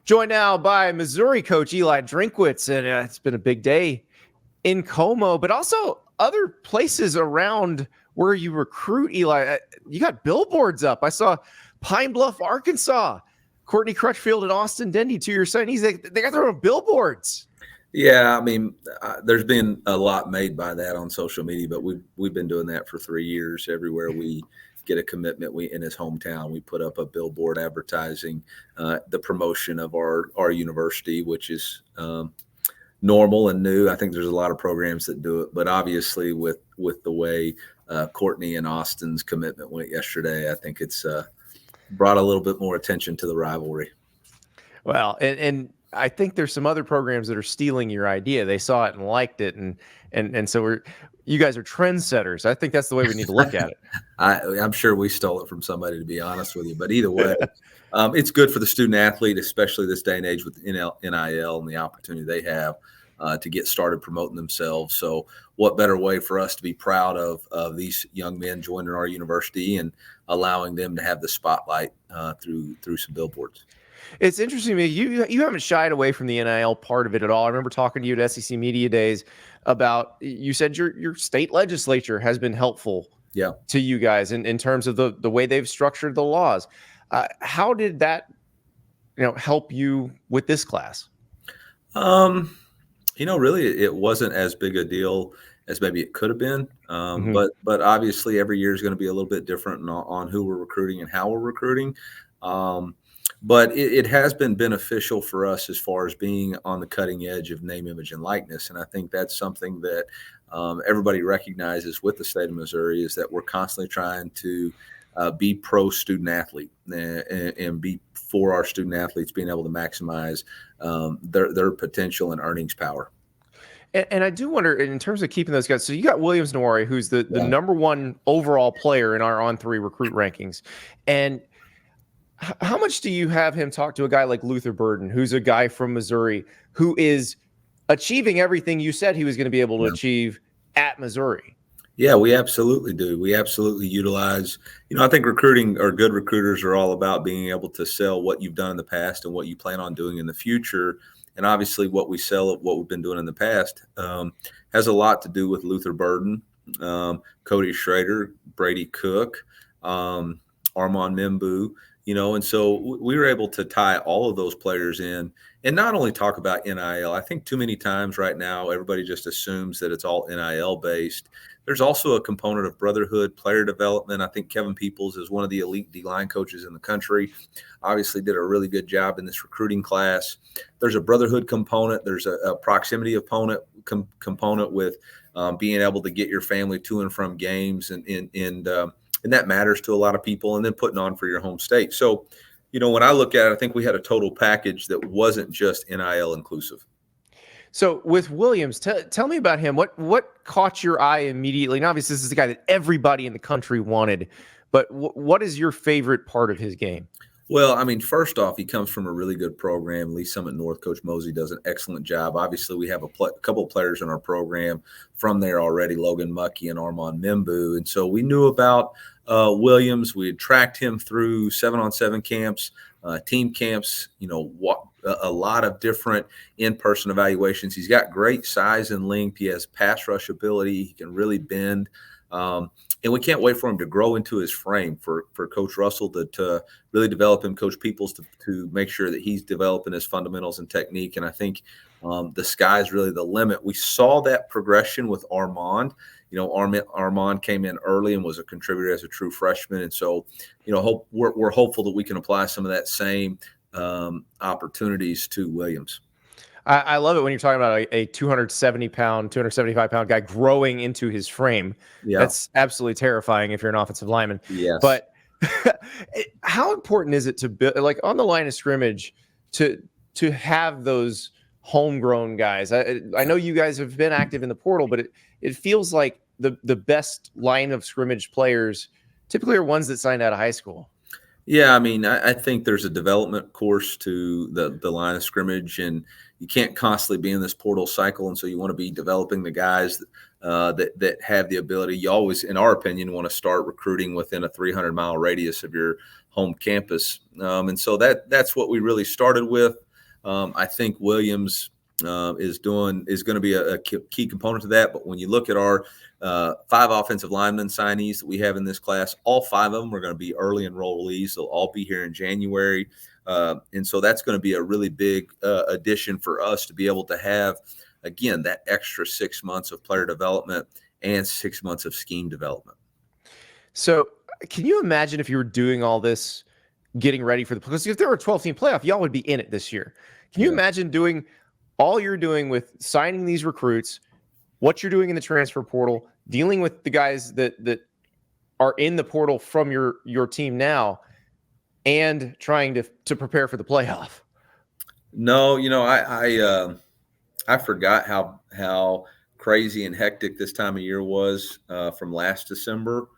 Joined now by Missouri coach Eliah Drinkwitz, and it's been a big day in Como, but also other places around where you recruit, Eli. You got billboards up. I saw Pine Bluff, Arkansas, Courtney Crutchfield and Austin Dendy, to your signees. They got their own billboards. Yeah, I mean, there's been a lot made by that on social media, but we've been doing that for 3 years. Everywhere we get a commitment, in his hometown, we put up a billboard advertising the promotion of our university, which is normal and new. I think there's a lot of programs that do it, but obviously with the way Courtney and Austin's commitment went yesterday, I think it's brought a little bit more attention to the rivalry. Well, and I think there's some other programs that are stealing your idea. They saw it and liked it, and so you guys are trendsetters. I think that's the way we need to look at it. I'm sure we stole it from somebody, to be honest with you. But either way, it's good for the student athlete, especially this day and age with NIL and the opportunity they have to get started promoting themselves. So what better way for us to be proud of these young men joining our university and allowing them to have the spotlight through some billboards. It's interesting to me. You haven't shied away from the NIL part of it at all. I remember talking to you at SEC Media Days about, you said your state legislature has been helpful to you guys in terms of the way they've structured the laws. How did that help you with this class? Really, it wasn't as big a deal as maybe it could have been. But obviously every year is going to be a little bit different on who we're recruiting and how we're recruiting. But it has been beneficial for us as far as being on the cutting edge of name, image, and likeness. And I think that's something that everybody recognizes with the state of Missouri, is that we're constantly trying to be pro student athlete and be for our student athletes being able to maximize their potential and earnings power. And I do wonder, in terms of keeping those guys, so you got Williams Nwari, who's the number one overall player in our On3 recruit rankings. And how much do you have him talk to a guy like Luther Burden, who's a guy from Missouri, who is achieving everything you said he was going to be able to achieve at Missouri? Yeah, we absolutely do. We absolutely utilize, I think recruiting, or good recruiters, are all about being able to sell what you've done in the past and what you plan on doing in the future. And obviously what we sell of what we've been doing in the past has a lot to do with Luther Burden, Cody Schrader, Brady Cook, Armand Membu, and so we were able to tie all of those players in and not only talk about NIL. I think too many times right now, everybody just assumes that it's all NIL based. There's also a component of brotherhood, player development. I think Kevin Peoples is one of the elite D-line coaches in the country. Obviously did a really good job in this recruiting class. There's a brotherhood component. There's a proximity component with being able to get your family to and from games, and that matters to a lot of people, and then putting on for your home state. So, when I look at it, I think we had a total package that wasn't just NIL inclusive. So with Williams, tell me about him. What caught your eye immediately? And obviously this is the guy that everybody in the country wanted, but what is your favorite part of his game? Well, I mean, first off, he comes from a really good program. Lee Summit North, Coach Mosey does an excellent job. Obviously, we have a couple of players in our program from there already, Logan Muckey and Armand Membu. And so we knew about Williams. We had tracked him through 7-on-7 camps, team camps, a lot of different in-person evaluations. He's got great size and length. He has pass rush ability. He can really bend. And we can't wait for him to grow into his frame, for Coach Russell to really develop him, Coach Peoples to make sure that he's developing his fundamentals and technique. And I think the sky's really the limit. We saw that progression with Armand. Armand came in early and was a contributor as a true freshman. And so, we're hopeful that we can apply some of that same opportunities to Williams. I love it when you're talking about a 270-pound, 275-pound guy growing into his frame. Yeah. That's absolutely terrifying if you're an offensive lineman. Yes. But how important is it to build, like on the line of scrimmage, to have those homegrown guys? I know you guys have been active in the portal, but it feels like the best line of scrimmage players typically are ones that signed out of high school. Yeah, I mean, I think there's a development course to the line of scrimmage, and you can't constantly be in this portal cycle. And so you want to be developing the guys that have the ability. You always, in our opinion, want to start recruiting within a 300-mile radius of your home campus. And so that's what we really started with. I think Williams is going to be a key component to that. But when you look at our 5 offensive lineman signees that we have in this class, all 5 of them are going to be early enrollees. They'll all be here in January. And so that's going to be a really big addition for us to be able to have, again, that extra 6 months of player development and 6 months of scheme development. So can you imagine if you were doing all this, getting ready for because if there were a 12-team playoff, y'all would be in it this year. Can you imagine doing all you're doing with signing these recruits, what you're doing in the transfer portal, dealing with the guys that are in the portal from your team now, and trying to prepare for the playoff? No, I forgot how crazy and hectic this time of year was from last December.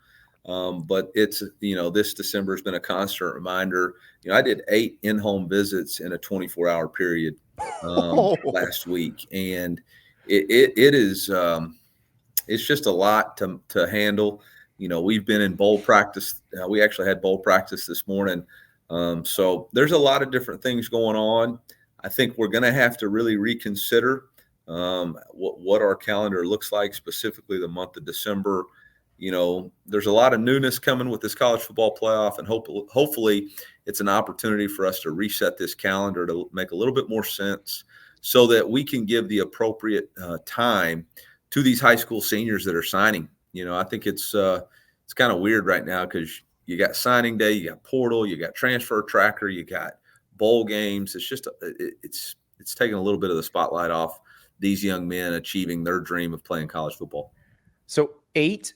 But it's, this December has been a constant reminder. I did 8 in-home visits in a 24-hour period last week. And it is, it's just a lot to handle. We've been in bowl practice. We actually had bowl practice this morning. So there's a lot of different things going on. I think we're going to have to really reconsider what our calendar looks like, specifically the month of December. There's a lot of newness coming with this college football playoff, and hopefully it's an opportunity for us to reset this calendar to make a little bit more sense so that we can give the appropriate time to these high school seniors that are signing. I think it's kind of weird right now because you got signing day, you got portal, you got transfer tracker, you got bowl games. It's just it's taking a little bit of the spotlight off these young men achieving their dream of playing college football. So 8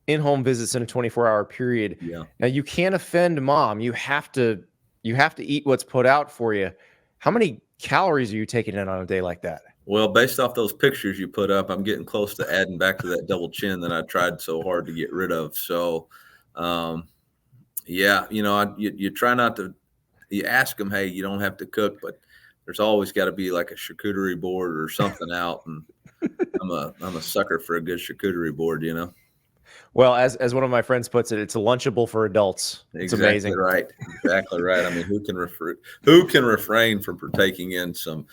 in-home visits in a 24-hour period. Yeah. Now you can't offend mom. You have to eat what's put out for you. How many calories are you taking in on a day like that? Well, based off those pictures you put up, I'm getting close to adding back to that double chin that I tried so hard to get rid of. So, you try not to. You ask them, hey, you don't have to cook, but there's always got to be like a charcuterie board or something out. And I'm a sucker for a good charcuterie board, Well, as one of my friends puts it, it's a Lunchable for adults. It's amazing. Right. Exactly right. I mean, who can refrain from partaking in some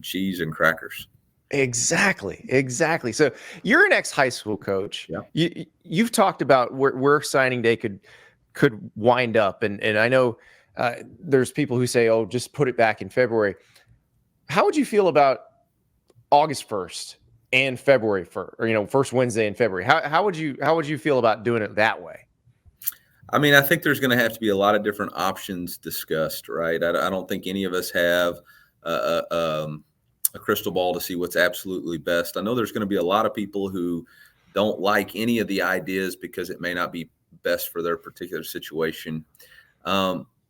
cheese and crackers? Exactly. So you're an ex-high school coach. Yeah. You've talked about where signing day could wind up. And I know there's people who say, oh, just put it back in February. How would you feel about August 1st and February 1st, or, first Wednesday in February? How would you feel about doing it that way? I mean, I think there's going to have to be a lot of different options discussed, right? I don't think any of us have a crystal ball to see what's absolutely best. I know there's going to be a lot of people who don't like any of the ideas because it may not be best for their particular situation.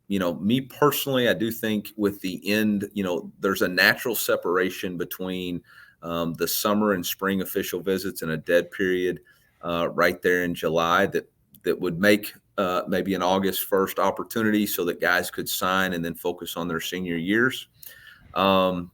Me personally, I do think with the end, there's a natural separation between the summer and spring official visits and a dead period right there in July that would make maybe an August 1st opportunity so that guys could sign and then focus on their senior years. So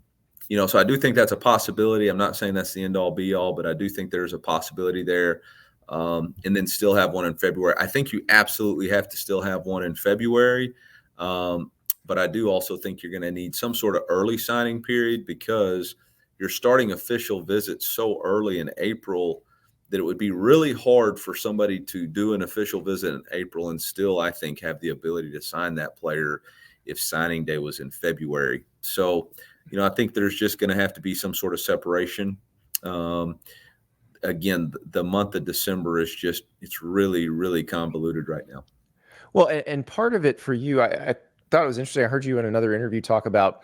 I do think that's a possibility. I'm not saying that's the end all be all, but I do think there's a possibility there. And then still have one in February. I think you absolutely have to still have one in February. But I do also think you're going to need some sort of early signing period because you're starting official visits so early in April that it would be really hard for somebody to do an official visit in April and still, I think, have the ability to sign that player if signing day was in February. So, I think there's just going to have to be some sort of separation. Again, the month of December is it's really, really convoluted right now. Well, and part of it for you, I thought it was interesting. I heard you in another interview talk about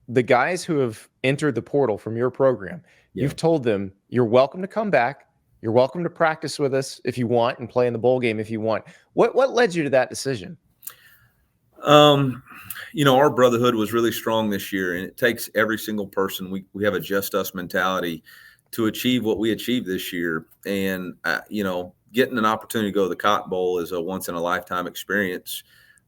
the guys who have entered the portal from your program. Yeah. You've told them you're welcome to come back. You're welcome to practice with us if you want and play in the bowl game if you want. What led you to that decision? Our brotherhood was really strong this year, and it takes every single person. We have a just us mentality to achieve what we achieved this year. And, getting an opportunity to go to the Cotton Bowl is a once in a lifetime experience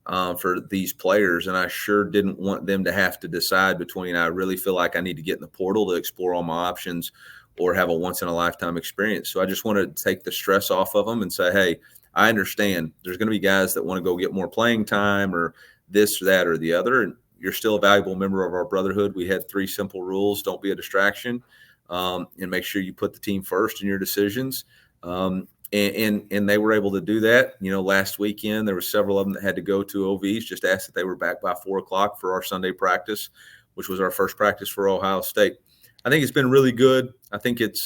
for these players. And I sure didn't want them to have to decide between, I really feel like I need to get in the portal to explore all my options or have a once in a lifetime experience. So I just wanted to take the stress off of them and say, hey, I understand there's going to be guys that want to go get more playing time or this or that or the other. And, you're still a valuable member of our brotherhood. We had 3 simple rules: don't be a distraction, and make sure you put the team first in your decisions. And they were able to do that. Last weekend there were several of them that had to go to OVs. Just asked that they were back by 4:00 for our Sunday practice, which was our first practice for Ohio State. I think it's been really good. I think it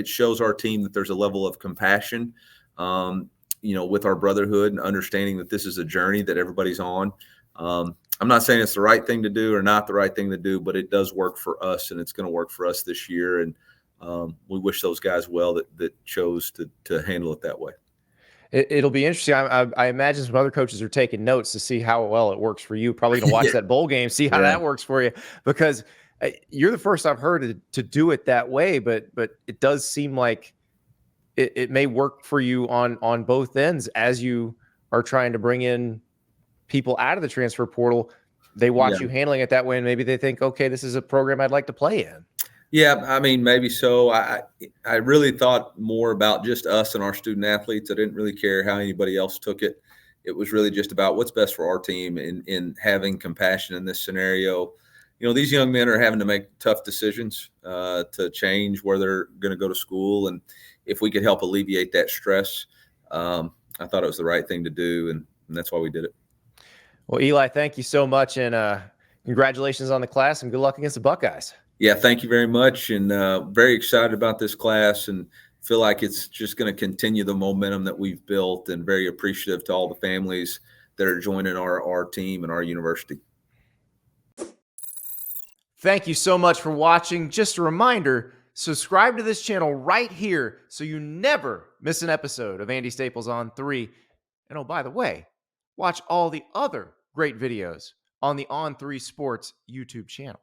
shows our team that there's a level of compassion, with our brotherhood, and understanding that this is a journey that everybody's on. I'm not saying it's the right thing to do or not the right thing to do, but it does work for us, and it's going to work for us this year. And we wish those guys well that chose to handle it that way. It'll be interesting. I imagine some other coaches are taking notes to see how well it works for you. Probably going to watch that bowl game, see how that works for you, because you're the first I've heard to do it that way. But it does seem like it may work for you on both ends as you are trying to bring in people out of the transfer portal. They watch you handling it that way, and maybe they think, okay, this is a program I'd like to play in. Yeah, I mean, maybe so. I really thought more about just us and our student athletes. I didn't really care how anybody else took it. It was really just about what's best for our team, in having compassion in this scenario. These young men are having to make tough decisions to change where they're going to go to school. And if we could help alleviate that stress, I thought it was the right thing to do. And that's why we did it. Well, Eli, thank you so much. And congratulations on the class, and good luck against the Buckeyes. Yeah, thank you very much, and very excited about this class, and feel like it's just going to continue the momentum that we've built, and very appreciative to all the families that are joining our team and our university. Thank you so much for watching. Just a reminder, subscribe to this channel right here so you never miss an episode of Andy Staples on 3. And oh, by the way, watch all the other great videos on the On3 Sports YouTube channel.